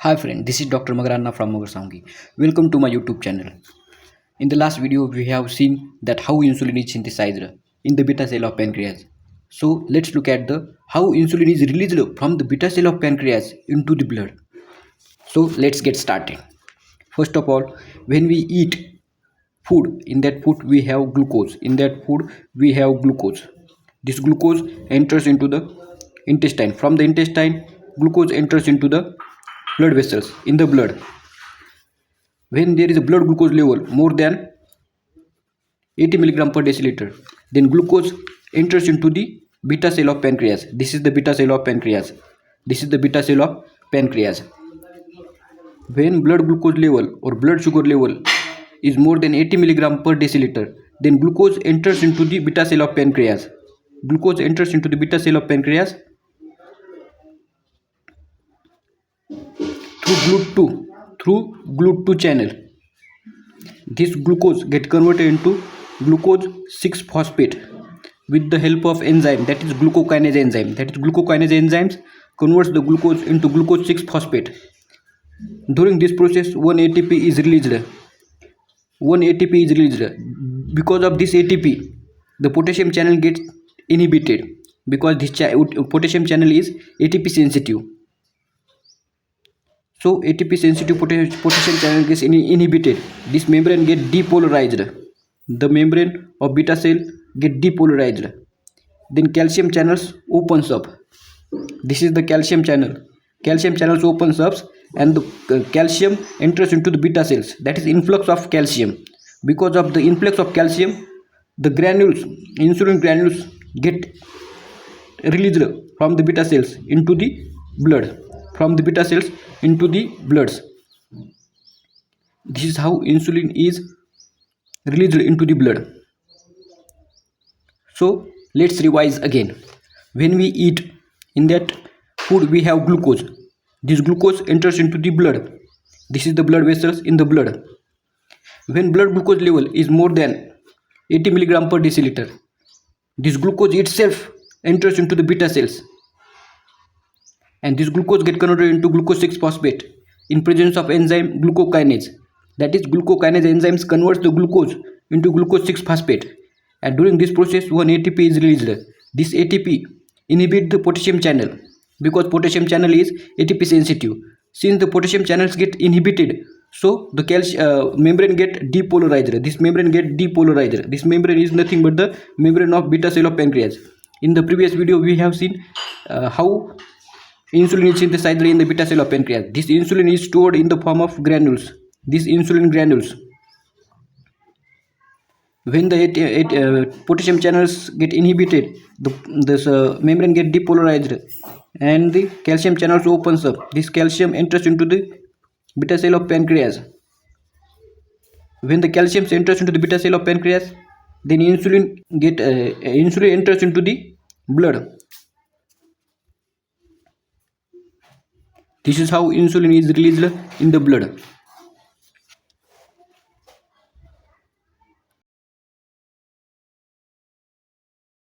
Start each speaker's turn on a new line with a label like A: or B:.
A: Hi friend, this is Dr. Magarana from Magarsangi. Welcome to my YouTube channel. In the last video, we have seen that how insulin is synthesized in the beta cell of pancreas. So let's look at the how insulin is released from the beta cell of pancreas into the blood. So let's get started. First of all, when we eat food, in that food we have glucose. In that food we have glucose. This glucose enters into the intestine. From the intestine, glucose enters into the blood vessels in the blood. When there is a blood glucose level more than 80 milligram per deciliter, then glucose enters into the beta cell of pancreas. This is the beta cell of pancreas. This is the beta cell of pancreas. When blood glucose level or blood sugar level is more than 80 milligram per deciliter, then glucose enters into the beta cell of pancreas. Glucose enters into the beta cell of pancreas through GLUT2 channel. This glucose get converted into glucose 6 phosphate with the help of enzyme, that is glucokinase enzyme. That is glucokinase enzymes converts the glucose into glucose 6 phosphate. During this process, one ATP is released. Because of this ATP, the potassium channel gets inhibited because this potassium channel is ATP sensitive. So ATP sensitive potassium channel gets inhibited. This membrane get depolarized. The membrane of beta cell get depolarized. Then calcium channels opens up. This is the calcium channel. Calcium channels opens up and the calcium enters into the beta cells. That is influx of calcium. Because of the influx of calcium, the granules, insulin granules get released from the beta cells into the blood. From the beta cells into the bloods. This is how insulin is released into the blood. So let's revise again. When we eat, in that food we have glucose. This glucose enters into the blood. This is the blood vessels in the blood. When blood glucose level is more than 80 milligram per deciliter, this glucose itself enters into the beta cells. And this glucose get converted into glucose 6 phosphate in presence of enzyme glucokinase. That is glucokinase enzymes converts the glucose into glucose 6 phosphate, and during this process one ATP is released. This ATP inhibits the potassium channel because potassium channel is ATP sensitive. Since the potassium channels get inhibited, so the membrane get depolarized. This membrane get depolarized. This membrane is nothing but the membrane of beta cell of pancreas. In the previous video we have seen how insulin is synthesized in the beta cell of pancreas. This insulin is stored in the form of granules. These insulin granules. When the potassium channels get inhibited, this membrane get depolarized and the calcium channels opens up. This calcium enters into the beta cell of pancreas. When the calcium enters into the beta cell of pancreas, then insulin enters into the blood. This is how insulin is released in the blood.